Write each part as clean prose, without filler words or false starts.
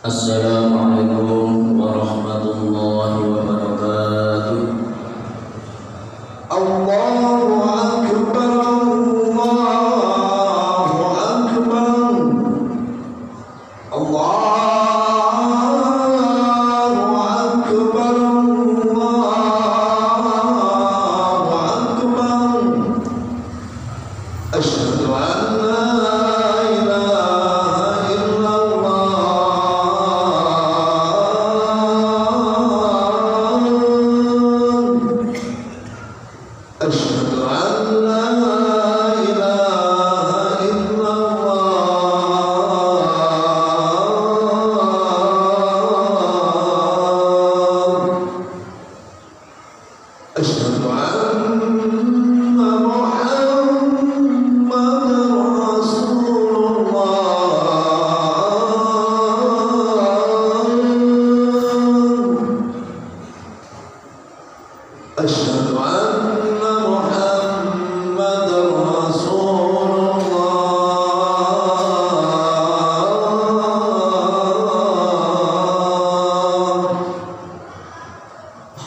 Assalamualaikum warahmatullahi wabarakatuh. Allahu Akbar, Allahu Akbar, Allahu Akbar, Allahu Akbar. Asyhadu an la ilaha illallah. Asyhadu an la ilaha illallah. Asyhadu anna Muhammadar Rasulullah. Asyhadu anna Muhammadar Rasulullah.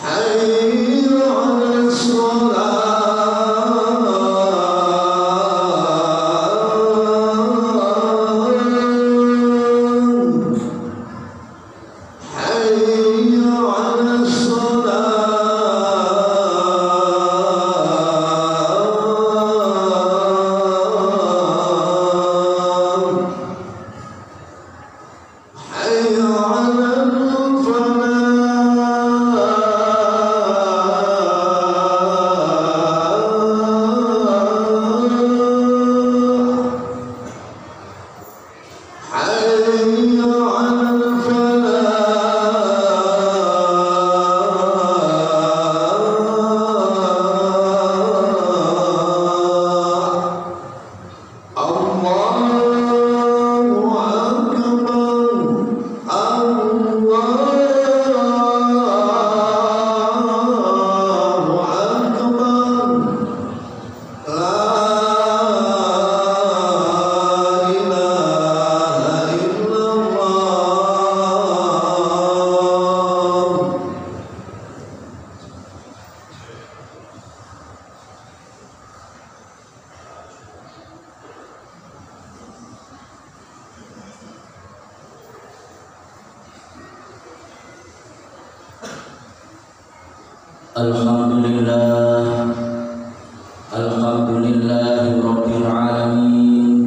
Hayya 'alas shalah. Hayya 'alas shalah. Hayya 'alal falah. Hayya 'alal falah. Allahu Akbar, Allahu Akbar. La ilaha illallah. Alhamdulillah, alhamdulillahi rabbil alamin.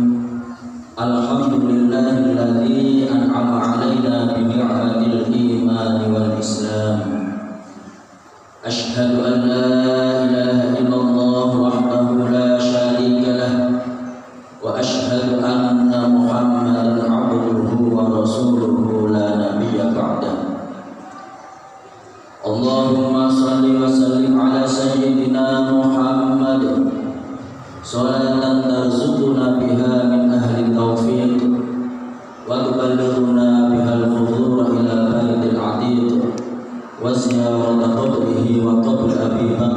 Alhamdulillahilladzi an'ama 'alaina bi ni'matil iman wal islam. Asyhadu an la ilaha illallah wahdahu la syarika lah, wa asyhadu anna Muhammadan 'abduhu wa rasuluhu la nabiyya ba'dah. Allahumma salli wa sallim ala sayyidina Muhammad salatan tarzuquna biha min ahli taufiq wa tuballighuna biha al-hudhur ila baitil atiq wa ziyarata qabrihi wa qabr Abi Bakr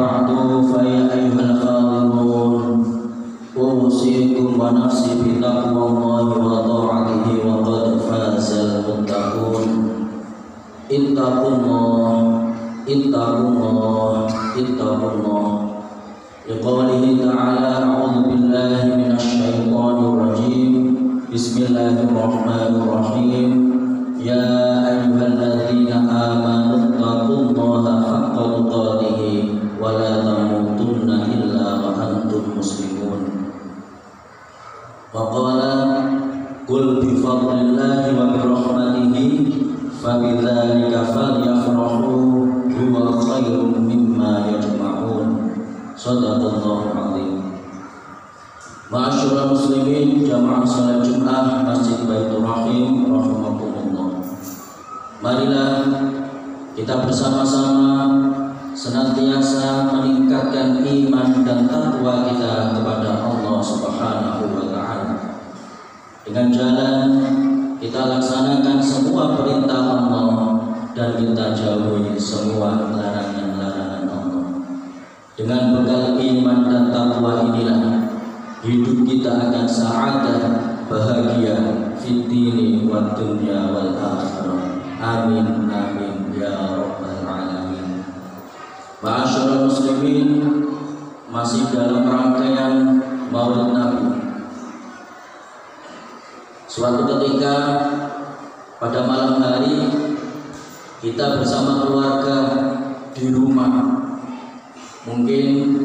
بعد فيا أيها الحاضرون أوصيكم ونفسي بتقوى الله وطاعته وقد فاز المتقون اتقوا الله اتقوا الله اتقوا الله لقوله تعالى أعوذ بالله من الشيطان الرجيم بسم الله الرحمن الرحيم يا أيها الذين آمنوا اتقوا الله حق تقاته ولا تموتن إلا وأنتم مسلمون وقال قل بفضل الله وبرحمته فبذلك فليفرحوا هو خير مما يجمعون صدق الله العظيم. Ma'asyiral muslimin jamaah salat Jumat Masjid Baitur Rahim rahimakumullah. Marilah kita bersama-sama senantiasa meningkatkan iman dan takwa kita kepada Allah Subhanahu wa taala. Dengan jalan kita laksanakan semua perintah Allah dan kita jauhi semua larangan-larangan Allah. Dengan bekal iman dan takwa inilah hidup kita akan sa'adah, bahagia fid dini wad dunya wal akhirah. Amin amin ya rabbal alamin. Ma'asyiral muslimin, masih dalam rangkaian Maulid Nabi. Suatu ketika pada malam hari kita bersama keluarga di rumah, mungkin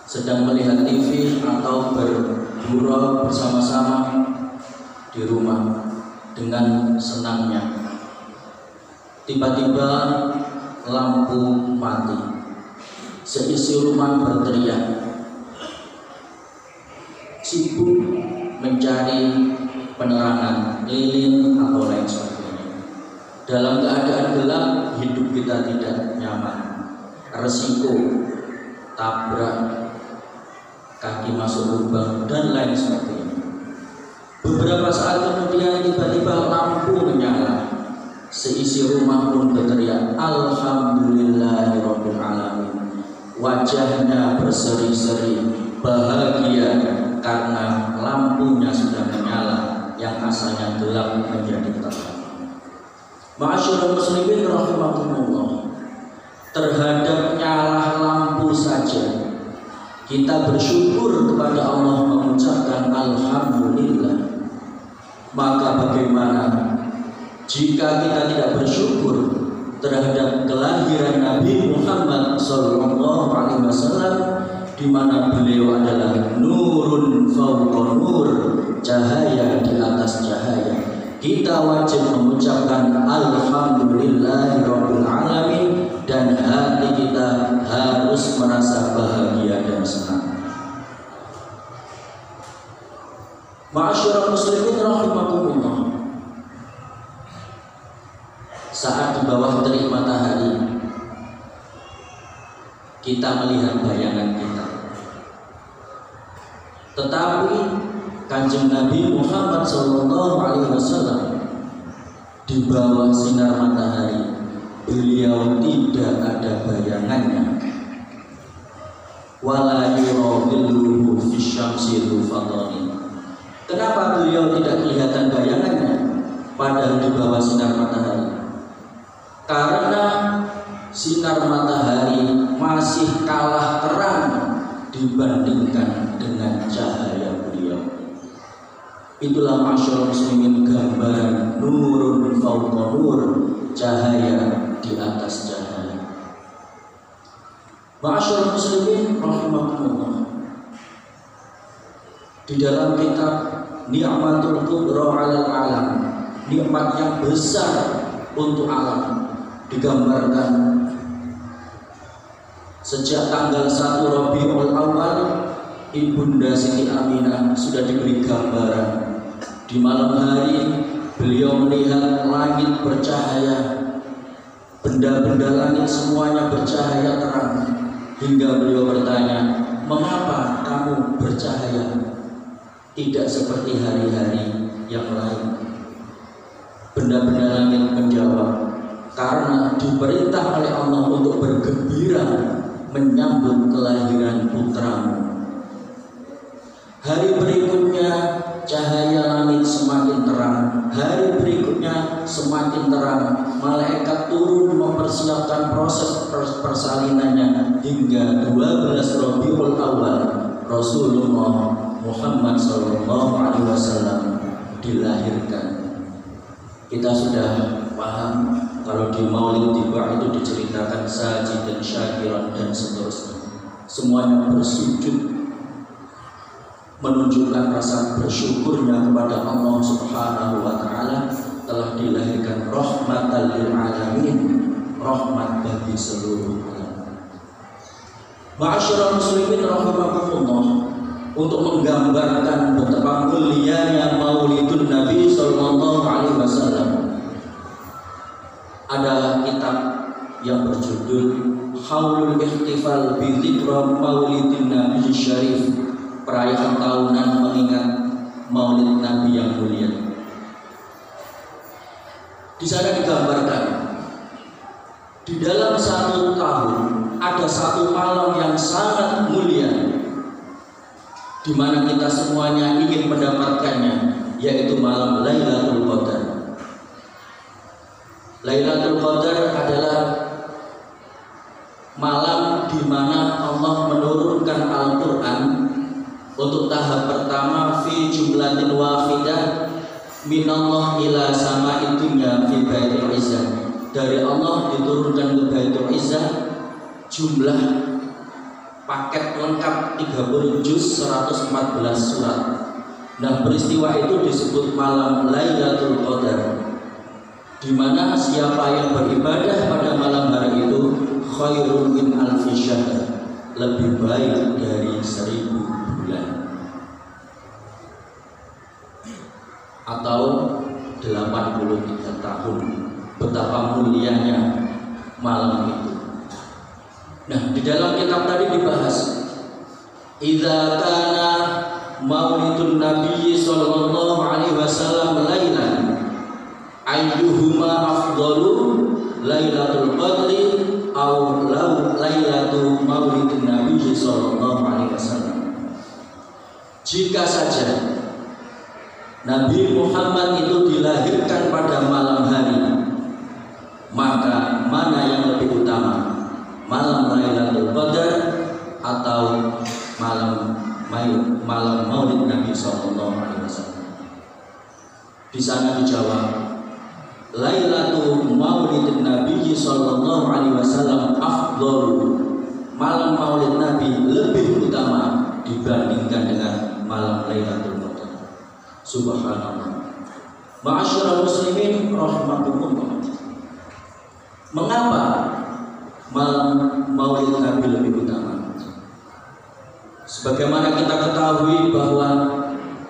sedang melihat TV atau bergurau bersama-sama di rumah dengan senangnya. Tiba-tiba lampu mati, seisi rumah berteriak, sibuk mencari penerangan lilin atau lain sebagainya. Dalam keadaan gelap hidup kita tidak nyaman, resiko tabrak, kaki masuk lubang dan lain sebagainya. Beberapa saat kemudian tiba-tiba lampu menyala, seisi rumah pun berteriak alhamdulillahirabbil alamin. Wajahnya berseri-seri bahagia karena lampunya sudah menyala yang asalnya gelap menjadi terang. Ma'asyiral muslimin rahimakumullah, terhadap nyala lampu saja kita bersyukur kepada Allah mengucapkan alhamdulillah. Maka bagaimana jika kita tidak bersyukur terhadap kelahiran Nabi Muhammad SAW, di mana beliau adalah nurun fawqa nur, cahaya di atas cahaya. Kita wajib mengucapkan alhamdulillahirabbil alamin dan hati kita harus merasa bahagia dan senang. Ma'asyiral muslimin rahimakumullah, saat di bawah terik matahari kita melihat bayangan kita, tetapi Kanjeng Nabi Muhammad SAW di bawah sinar matahari beliau tidak ada bayangannya. Wala yuradilluhu fisyamsi rufatani. Kenapa beliau tidak kelihatan bayangannya padahal di bawah sinar matahari? Karena sinar matahari masih kalah terang dibandingkan dengan cahaya beliau. Itulah ma'asyiral muslimin gambaran nurun fawqa nur, cahaya di atas cahaya. Ma'asyiral muslimin rahimakumullah, di dalam kitab Ni'matul Kubra 'alal Alam, nikmat yang besar untuk alam, digambarkan sejak tanggal 1 Rabiul Awal Ibunda Siti Aminah sudah diberi gambaran. Di malam hari beliau melihat langit bercahaya, benda-benda langit semuanya bercahaya terang, hingga beliau bertanya, mengapa kamu bercahaya tidak seperti hari-hari yang lain? Benda-benda langit menjawab, karena diperintah oleh Allah untuk bergembira menyambut kelahiran putramu. Hari berikutnya cahaya langit semakin terang, hari berikutnya semakin terang. Malaikat turun mempersiapkan proses persalinannya hingga 12 Rabiul Awal Rasulullah Muhammad SAW dilahirkan. Kita sudah paham kalau di Maulid Tiba itu diceritakan sajid dan syakiran dan seterusnya. Semuanya bersujud menunjukkan rasa bersyukurnya kepada Allah Subhanahu wa taala telah dilahirkan rahmatan lil alamin, rahmat bagi seluruh alam. Ma'asyiral muslimin rahimakumullah, untuk menggambarkan betapa mulianya Maulidun Nabi sallallahu alaihi wasallam, ada kitab yang berjudul Haulul Ihtifal bi Dzikra Maulidin Nabi Syarif, perayaan tahunan mengingat Maulid Nabi yang mulia. Di sana digambarkan di dalam satu tahun ada satu malam yang sangat mulia, di mana kita semuanya ingin mendapatkannya, yaitu malam Lailatul Qadar. Lailatul Qadar adalah malam di mana Allah menurunkan Al-Quran untuk tahap pertama fi jumlatin wahidah minallah ila sama'id dunya fi baitul izzah. Dari Allah diturunkan ke Baitul Izzah jumlah paket lengkap 30 juz 114 surat. Nah, peristiwa itu disebut malam Lailatul Qadar, di mana siapa yang beribadah pada malam hari itu khairun min alfi syahr, lebih baik dari 1000 bulan atau 83 tahun. Betapa mulianya malam itu. Nah, di dalam kitab tadi dibahas idza kana maulidun nabi sallallahu alaihi wasallam lailan ayyuhuma afdalu lailatul qadri aw lailatul maulidin nabi sallallahu alaihi wasallam. Jika saja Nabi Muhammad itu dilahirkan pada malam hari, maka mana yang lebih utama? Malam Lailatul Qadar atau malam Maulid Nabi sallallahu alaihi wasallam? Di sana dijawab, Lailatul Maulid Nabi sallallahu alaihi wasallam afdhalu. Malam Maulid Nabi lebih utama dibandingkan dengan malam Lailatul Qadar. Subhanallah. Ma'asyiral muslimin rahimakumullah. Mengapa malam Maulid Nabi lebih utama? Sebagaimana kita ketahui bahwa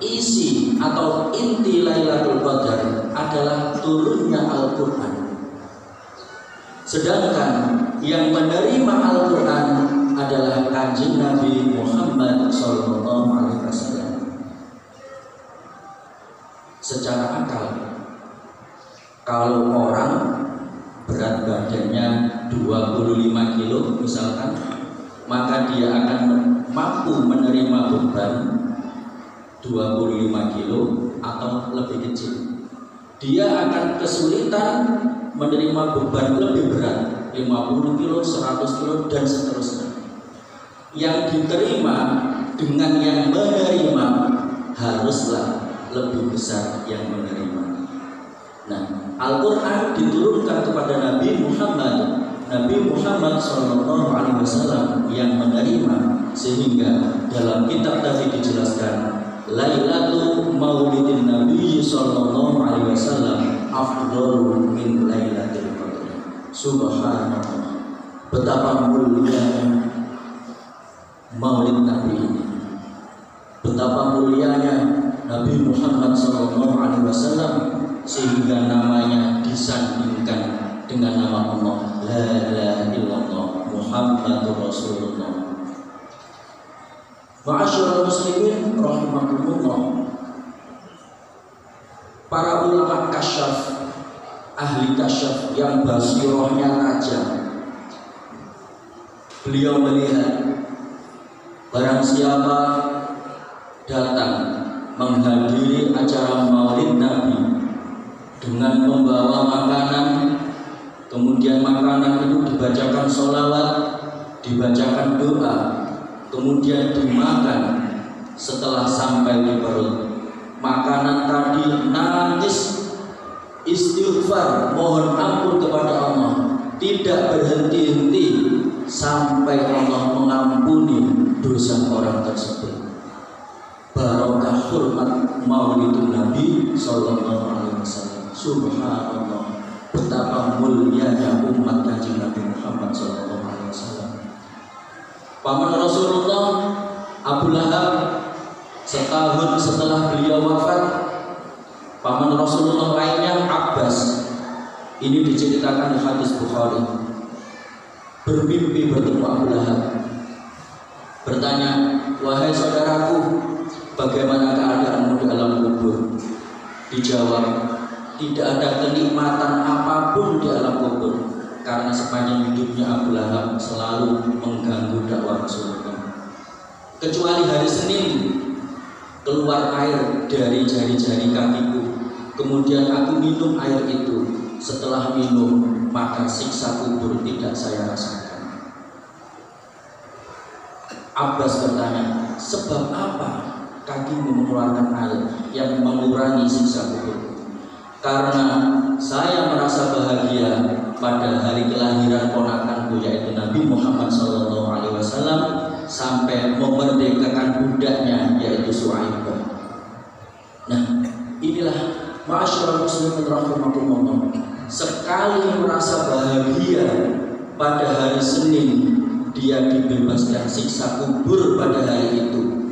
isi atau inti Lailatul Qadar adalah turunnya Al-Quran. Sedangkan yang menerima Al-Quran adalah Kanjeng Nabi Muhammad sallallahu alaihi wasallam. Secara akal, kalau orang berat badannya 25 kilo misalkan, maka dia akan mampu menerima beban 25 kilo atau lebih kecil. Dia akan kesulitan menerima beban lebih berat 50 kilo, 100 kilo dan seterusnya. Yang diterima dengan yang menerima haruslah lebih besar yang menerima. Nah, Al-Quran diturunkan kepada Nabi Muhammad sallallahu alaihi wasallam yang menerima, sehingga dalam kitab tadi dijelaskan Lailatul Maulidin Nabi sallallahu alaihi wasallam afdalu min Lailatul Qadar. Subhanallah, betapa mulianya Maulid Nabi ini, betapa mulianya Nabi Muhammad sallallahu alaihi wasallam, sehingga namanya disandingkan dengan nama Allah, la ilaha illallah Muhammadur Rasulullah. Ma'asyiral muslimin rahimakumullah. Para ulama kasyaf, ahli kasyaf yang basirahnya tajam, beliau melihat barang siapa datang menghadiri acara Maulid Nabi dengan membawa makanan, kemudian makanan itu dibacakan sholawat, dibacakan doa, kemudian dimakan. Setelah sampai di perut, makanan tadi nangis istighfar, mohon ampun kepada Allah, tidak berhenti-henti sampai Allah mengampuni dosa orang tersebut. Barokah hurmat Maulidun Nabi sallallahu alaihi wasallam. Subhanallah, betapa mulianya umat Kanjeng Nabi Muhammad sallallahu alaihi wasallam. Paman Rasulullah Abu Lahab, setahun setelah beliau wafat, paman Rasulullah lainnya Abbas, ini diceritakan di hadis Bukhari, bermimpi bertemu Abu Lahab, bertanya, wahai saudaraku, bagaimana keadaanmu di alam kubur? Dijawab, tidak ada kenikmatan apapun di alam kubur, karena sepanjang hidupnya Abu Lahab selalu mengganggu dakwah Rasulullah. Kecuali hari Senin keluar air dari jari-jari kakiku, kemudian aku minum air itu. Setelah minum, maka siksa kubur tidak saya rasakan. Abbas bertanya, sebab apa kakimu mengeluarkan air yang mengurangi siksa kubur? Karena saya merasa bahagia pada hari kelahiran ponakanku, yaitu Nabi Muhammad SAW, sampai memerdekakan budaknya, yaitu Su'aib. Nah, inilah ma'asyiral muslimin rahimakumullah, sekali merasa bahagia pada hari Senin dia dibebaskan siksa kubur pada hari itu,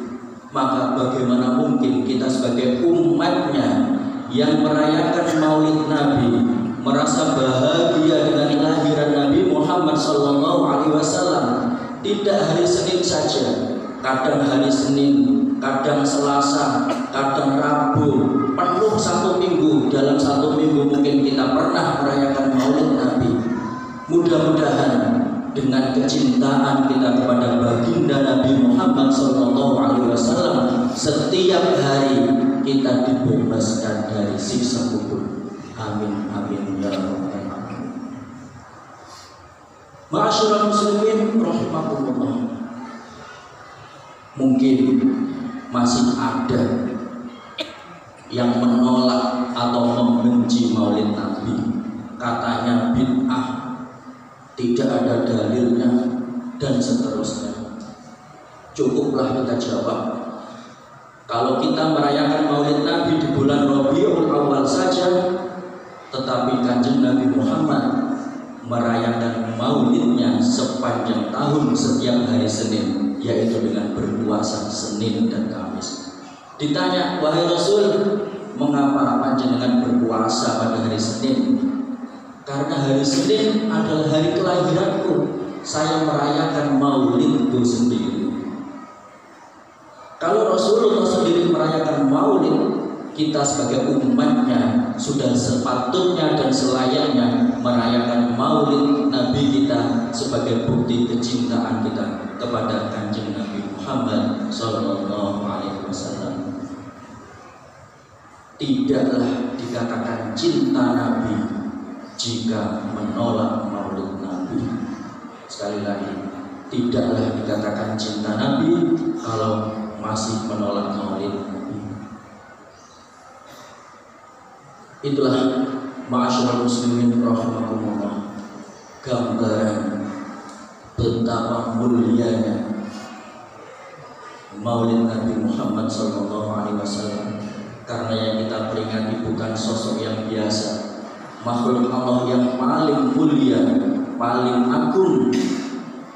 maka bagaimana mungkin kita sebagai umatnya yang merayakan Maulid Nabi, merasa bahagia dengan kelahiran Nabi Muhammad SAW, tidak hari Senin saja, kadang hari Senin, kadang Selasa, kadang Rabu, penuh satu minggu. Dalam satu minggu mungkin kita pernah merayakan Maulid Nabi. Mudah-mudahan dengan kecintaan kita kepada baginda Nabi Muhammad SAW, setiap hari kita dibebaskan dari siksa kubur. Amin amin ya rabbal alamin. Ma'asyiral muslimin rahimakumullah, mungkin masih ada yang menolak atau membenci Maulid Nabi, katanya bid'ah, tidak ada dalilnya, dan seterusnya. Cukuplah kita jawab, kalau kita merayakan Maulid Nabi di bulan Rabiul Awal saja, tetapi Kanjeng Nabi Muhammad merayakan maulidnya sepanjang tahun setiap hari Senin, yaitu dengan berpuasa Senin dan Kamis. Ditanya, wahai Rasul, mengapa panjenengan berpuasa pada hari Senin? Karena hari Senin adalah hari kelahiranku, saya merayakan maulidku sendiri. Kalau Rasulullah sendiri merayakan maulid, kita sebagai umatnya sudah sepatutnya dan selayaknya merayakan maulid Nabi kita sebagai bukti kecintaan kita kepada Kanjeng Nabi Muhammad Sallallahu Alaihi Wasallam. Tidaklah dikatakan cinta Nabi jika menolak maulid Nabi. Sekali lagi, tidaklah dikatakan cinta Nabi kalau masih menolak maulid Nabi. Itulah ma'asyiral muslimin rahimakumullah, gambaran betapa mulianya Maulid Nabi Muhammad SAW. Karena yang kita peringati bukan sosok yang biasa, makhluk Allah yang paling mulia, paling agung,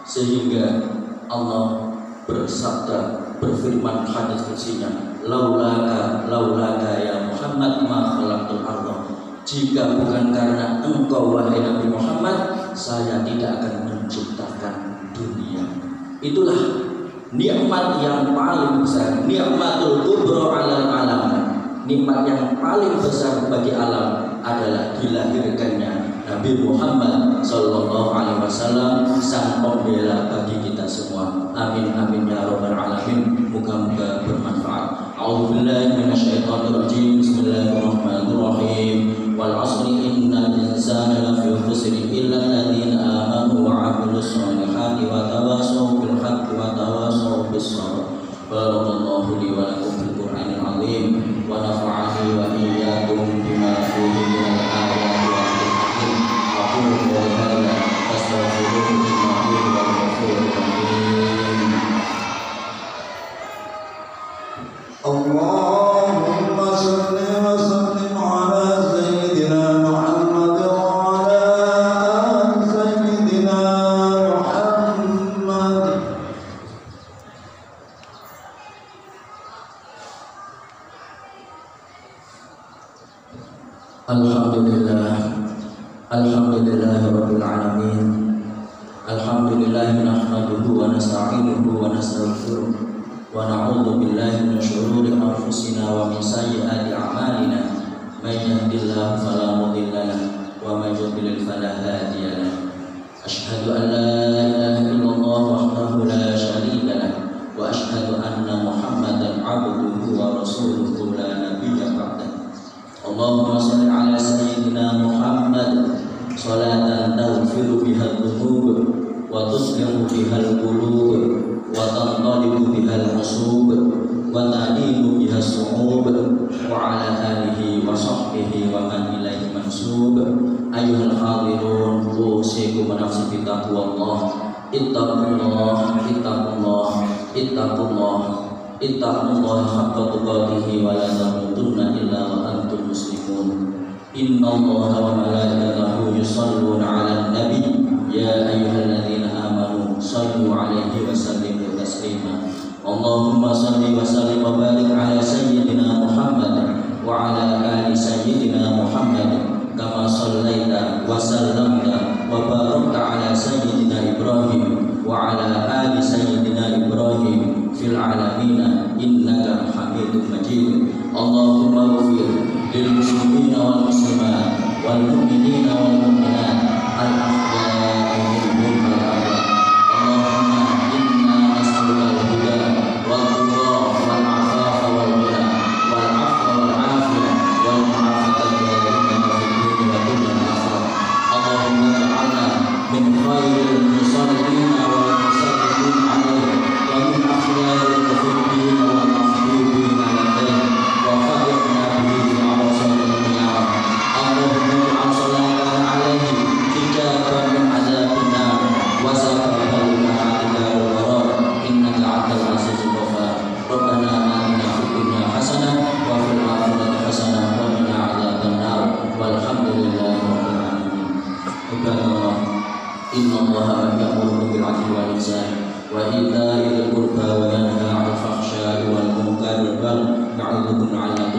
sehingga Allah bersabda, berfirman hadis kutsinya, laulaka ya Muhammad ma khalaqtul arda, jika bukan karena engkau wahai Nabi Muhammad, saya tidak akan menciptakan dunia. Itulah nikmat yang paling besar, nikmatul kubra alal alam. Nikmat yang paling besar bagi alam adalah dilahirkannya Nabi Muhammad sallallahu alaihi wasallam, sang pembela bagi kita semua. Amin amin ya rabbal alamin. Muga-muga bermanfaat. A'udzubillahi minasyaitonir rajim. Bismillahirrahmanirrahim. Wal 'asri innal insana lafi khusrin illa alladziina aamanu wa 'amilus shalihati wa tawassaw bil haqqi wa tawassaw bis sabr. Barakallahu li wa lakum fil Qur'anil 'azim wa nafa'ani wa iyyakum bima fihi minal ayati wal hakim. Aqulu qawli hadza fastaghfiruhu innahu huwal ghafurur rahim. Allahumma shalli wa sallim ala sayyidina Muhammad wa ala ali sayyidina Muhammad. Alhamdulillah rabbil alamin. Alhamdulillah nahmaduhu wa nasta'inuhu wa nastaghfiruh wa na'udzu billahi min shururi anfusina wa min sayyiati a'malina. May yahdihillahu fala mudilla lahu wa may yudlil fala hadiya lahu. Asyhadu an la ilaha illallah wahdahu la syarika lahu wa asyhadu anna Muhammadan 'abduhu wa rasuluhu la nabiyya ba'dahu. Allahumma shalli ala sayyidina Muhammad salatan taghfiru biha dhunub wa tuslihu biha al-qulub wa tanqalibu biha al-usub wa ta'dilu biha as-su'ub wa ala alihi wa sahbihi wa man ilaihi mansub. Ayyuhal hadirun, usikum wa nafsi bi taqwallah. Ittaqullah ittaqullah haqqa tuqatih wa la tamutunna illa wa antum muslimun. Innallaha wa malaikatahu yusholluna 'alan nabi ya ayyuhalladzina amanu shallu 'alaihi wa sallimu taslima. Allahumma shalli wa sallim wa barik 'ala sayyidina Muhammad wa 'ala ali sayyidina Muhammad kama shallaita wa sallamta wa barakta 'ala sayyidina Ibrahim wa 'ala ali sayyidina Ibrahim fil alamina innaka hamidum majid. Allahumma ighfir lil muslimina wal muslimat wal mu'minina wal mu'minat al ahya'i minhum wal amwat. Allahumma inna nas'aluka al huda wal tuqa wal afafa wal ghina wal 'afwa wal 'afiyah wal mu'afata daimatan fid dunya wa dunya akhirah. Allahumma ij'alna min khairil musallina wal musallin 'alaihi wa min akhyaril muhibbin wal mahbubin 'alaihi wa fadhilna bihi ala sallallahu alaihi. Allahumma ij'al salatana 'alaihi hijaban min 'adzabin nar wa sababan li rahmatika wa barak innaka 'antal 'azizul ghafar. Rabbana atina fid dunya hasanah wa fil akhirati hasanah wa qina 'adzaban nar. Walhamdulillahi rabbil alamin. Subhanallah. Innallaha ya'muru bil 'adli wal ihsan wa ita'i dzil qurba wa yanha 'anil fahsya'i wal munkari wal baghi ya'idzukum 'alakum